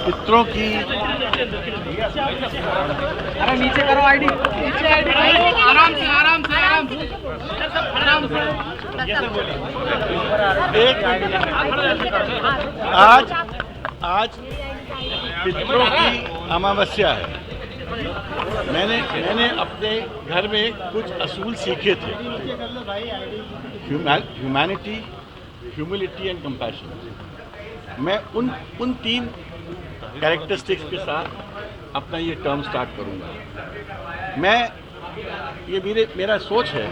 पितरों की अरे नीचे करो आईडी, नीचे आईडी, आराम से आराम से आराम से आराम से। एक आज आज पितरों की अमावस्या है। मैंने अपने घर में कुछ असूल सीखे थे, ह्यूमैनिटी, ह्यूमिलिटी एंड कंपैशन। मैं उन तीन कैरेक्टरिस्टिक्स के साथ अपना ये टर्म स्टार्ट करूंगा। मेरा सोच है,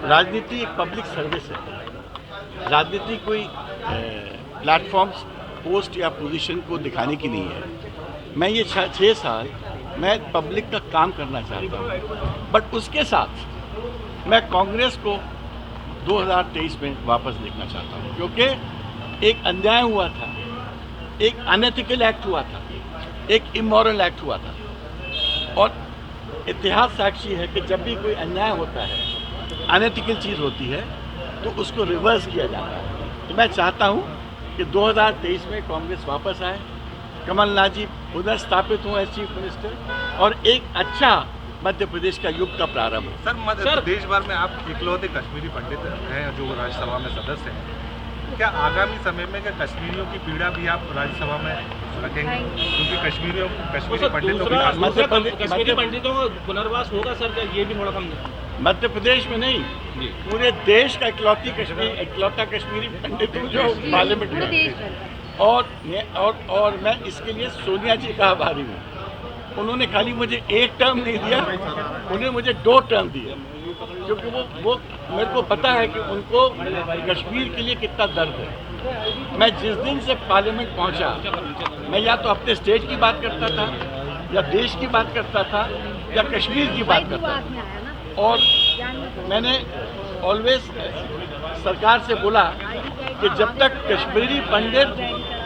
राजनीति एक पब्लिक सर्विस है। राजनीति कोई प्लेटफॉर्म्स, पोस्ट या पोजीशन को दिखाने की नहीं है। मैं ये 6 साल मैं पब्लिक का काम करना चाहता हूँ, बट उसके साथ मैं कांग्रेस को 2023 में वापस देखना चाहता हूँ, क्योंकि एक अन्याय हुआ था, एक अनएथिकल एक्ट हुआ था, एक इमोरल एक्ट हुआ था, और इतिहास साक्षी है कि जब भी कोई अन्याय होता है, अनएथिकल चीज़ होती है, तो उसको रिवर्स किया जाता है। तो मैं चाहता हूँ कि 2023 में कांग्रेस वापस आए, कमलनाथ जी उधर स्थापित हों एज चीफ मिनिस्टर, और एक अच्छा मध्य प्रदेश का युग का प्रारंभ हो। सर, देश भर में आप इकलौते कश्मीरी पंडित हैं जो राज्यसभा में सदस्य हैं। क्या आगामी समय में क्या कश्मीरियों की पीड़ा भी आप राज्यसभा में रखेंगे? क्योंकि कश्मीरी पंडितों का पुनर्वास होगा सर, क्या ये भी थोड़ा कम मध्य प्रदेश में नहीं, पूरे देश का इकलौता कश्मीरी पंडित हूँ जो पार्लियामेंट में। और मैं इसके लिए सोनिया जी का आभारी हूँ। उन्होंने खाली मुझे एक टर्म नहीं दिया, उन्होंने मुझे 2 टर्म दिए, क्योंकि वो मेरे को पता है कि उनको कश्मीर के लिए कितना दर्द है। मैं जिस दिन से पार्लियामेंट पहुंचा, मैं या तो अपने स्टेट की बात करता था, या देश की बात करता था, या कश्मीर की बात करता था। और मैंने ऑलवेज सरकार से बोला कि जब तक कश्मीरी पंडित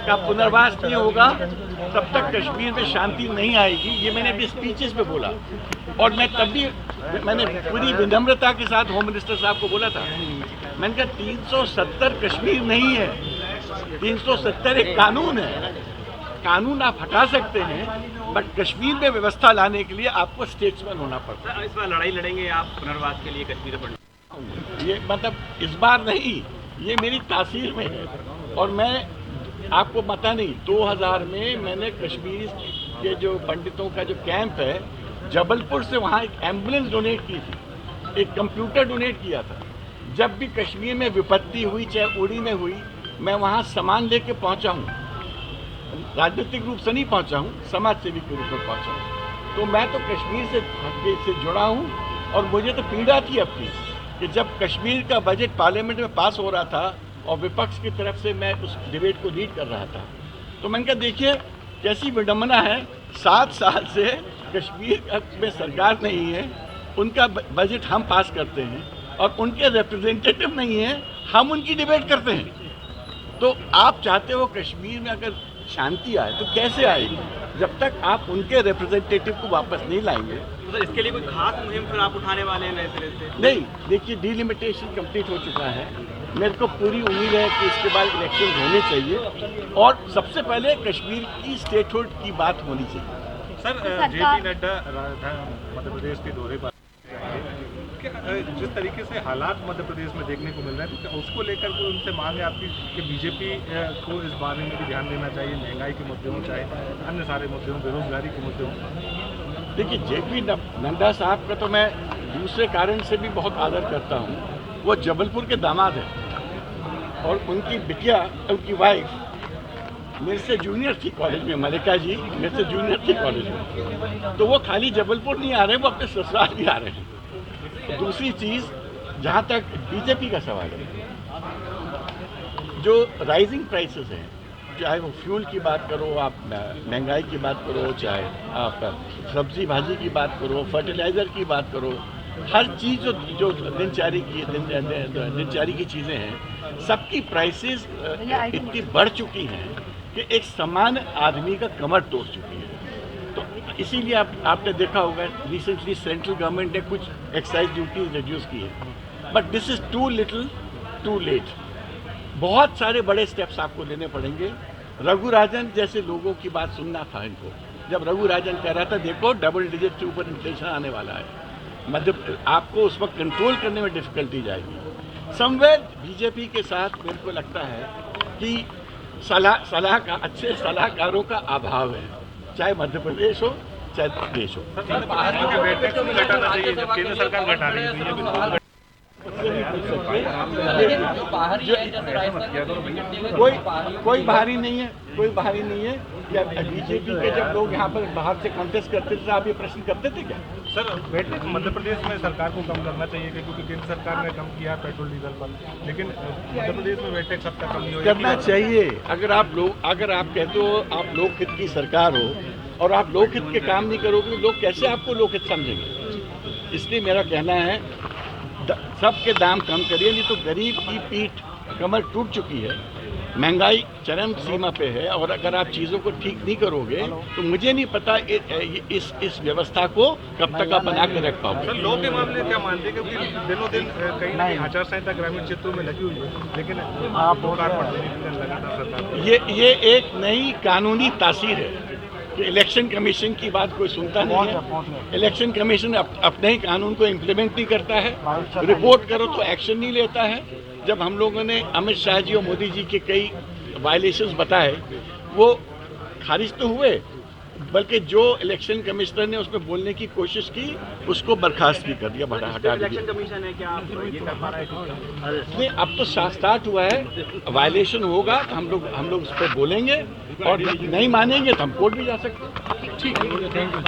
का पुनर्वास नहीं होगा, तब तक कश्मीर में शांति नहीं आएगी। ये मैंने अपनी स्पीचेस में बोला, और मैं तब भी मैंने पूरी विनम्रता के साथ होम मिनिस्टर साहब को बोला था। मैंने कहा 370 कश्मीर नहीं है, 370 एक कानून है। कानून आप हटा सकते हैं, बट कश्मीर में व्यवस्था लाने के लिए आपको स्टेट्समैन होना पड़ता है। इस बार लड़ाई लड़ेंगे आप पुनर्वास के लिए कश्मीर पर? ये मतलब इस बार नहीं, ये मेरी तासीर में है। और मैं आपको पता नहीं, 2000 में मैंने कश्मीर के जो पंडितों का जो कैंप है, जबलपुर से वहाँ एक एम्बुलेंस डोनेट की थी, एक कंप्यूटर डोनेट किया था। जब भी कश्मीर में विपत्ति हुई, चाहे उड़ी में हुई, मैं वहाँ सामान लेके पहुँचा हूँ। राजनीतिक रूप से नहीं पहुँचा हूँ, समाज सेवी के रूप में पहुँचा हूँ। तो मैं तो कश्मीर से जुड़ा हूँ, और मुझे तो पीड़ा थी अपनी कि जब कश्मीर का बजट पार्लियामेंट में पास हो रहा था और विपक्ष की तरफ से मैं उस डिबेट को लीड कर रहा था, तो मैंने कहा देखिए कैसी विडम्बना है, 7 साल से कश्मीर में सरकार नहीं है, उनका बजट हम पास करते हैं, और उनके रिप्रेजेंटेटिव नहीं है, हम उनकी डिबेट करते हैं। तो आप चाहते हो कश्मीर में अगर शांति आए तो कैसे आएगी, जब तक आप उनके रिप्रेजेंटेटिव को वापस नहीं लाएंगे। तो इसके लिए कोई खास मुहिम फिर आप उठाने वाले हैं नए सिरे से? नहीं, देखिए डिलिमिटेशन कंप्लीट हो चुका है। मेरे को पूरी उम्मीद है कि इसके बाद इलेक्शन होने चाहिए, और सबसे पहले कश्मीर की स्टेटहुड की बात होनी चाहिए। सर, जेपी नड्डा मध्य प्रदेश के दौरे पर जिस तरीके से हालात मध्य प्रदेश में देखने को मिल रहे हैं, तो उसको लेकर कोई उनसे मांग है आपकी कि बीजेपी को इस बारे में भी ध्यान देना चाहिए, महंगाई के मुद्दे हों, चाहे अन्य सारे मुद्दे हों, बेरोजगारी के मुद्दे हों? देखिए, जेपी नड्डा साहब का तो मैं दूसरे कारण से भी बहुत आदर करता हूँ। वो जबलपुर के दामाद हैं, और उनकी बिटिया, उनकी वाइफ मेरे से जूनियर थी कॉलेज में, मलिका जी मेरे से जूनियर थी कॉलेज में। तो वो खाली जबलपुर नहीं आ रहे, वो अपने ससुराल भी आ रहे हैं। दूसरी चीज़, जहाँ तक बीजेपी का सवाल है, जो राइजिंग प्राइसेस हैं, चाहे वो फ्यूल की बात करो, आप महंगाई की बात करो, चाहे आप सब्जी भाजी की बात करो, फर्टिलाइज़र की बात करो, हर चीज़ जो दिनचर्या की चीज़ें हैं, सबकी प्राइसेस इतनी बढ़ चुकी हैं कि एक सामान्य आदमी का कमर तोड़ चुकी है। तो इसीलिए आपने देखा होगा रिसेंटली सेंट्रल गवर्नमेंट ने कुछ एक्साइज ड्यूटी रिड्यूस की है, but this is too little too late. बहुत सारे बड़े स्टेप्स आपको लेने पड़ेंगे। रघु राजन जैसे लोगों की बात सुनना था इनको। जब रघु राजन कह रहा था देखो डबल डिजिट के ऊपर इन्फ्लेशन आने वाला है, मतलब आपको उस वक्त कंट्रोल करने में डिफिकल्टी जाएगी। समवेयर बीजेपी के साथ मेरे को लगता है कि अच्छे सलाहकारों का अभाव है, चाहे मध्य प्रदेश हो चाहे देश हो। केंद्र सरकार घटा रही है, कोई बाहरी नहीं है, कोई बाहरी नहीं है। क्या बीजेपी के जब लोग यहाँ पर बाहर से कॉन्टेस्ट करते थे आप ये प्रश्न करते थे क्या? सर वेटेज मध्य प्रदेश में सरकार को कम करना चाहिए क्योंकि केंद्र सरकार ने कम किया पेट्रोल डीजल पर, लेकिन मध्य प्रदेश में वेटेज कब तक कम नहीं करना चाहिए। अगर आप कहते हो आप लोकहित की सरकार हो और आप लोकहित के काम नहीं करोगे, लोग कैसे आपको लोकहित समझेंगे? इसलिए मेरा कहना है सबके दाम कम करिए, नहीं तो गरीब की पीठ कमर टूट चुकी है, महंगाई चरम सीमा पे है, और अगर आप चीज़ों को ठीक नहीं करोगे तो मुझे नहीं पता इस व्यवस्था को कब तक आप बना के रख पाओगे। सर लोग के मामले क्या मानते हैं, क्योंकि दिनों दिन कहीं ना कहीं आचार संहिता ग्रामीण क्षेत्रों में लगी हुई है, लेकिन आप लगातार सरकार ये एक नई कानूनी तासीर है कि इलेक्शन कमीशन की बात कोई सुनता नहीं है। इलेक्शन कमीशन अपने ही कानून को इम्प्लीमेंट नहीं करता है, रिपोर्ट करो तो एक्शन नहीं लेता है। जब हम लोगों ने अमित शाह जी और मोदी जी के कई वायलेशंस बताए, वो खारिज तो हुए, बल्कि जो इलेक्शन कमिश्नर ने उसमें बोलने की कोशिश की उसको बर्खास्त भी कर दिया, हटा दिया। इलेक्शन कमीशन है, क्या आप ये कर पा रहे हैं? नहीं, अब तो स्टार्ट हुआ है, वायलेशन होगा तो हम लोग उस पर बोलेंगे, और नहीं मानेंगे तो हम कोर्ट भी जा सकते हैं। ठीक है, थैंक यू।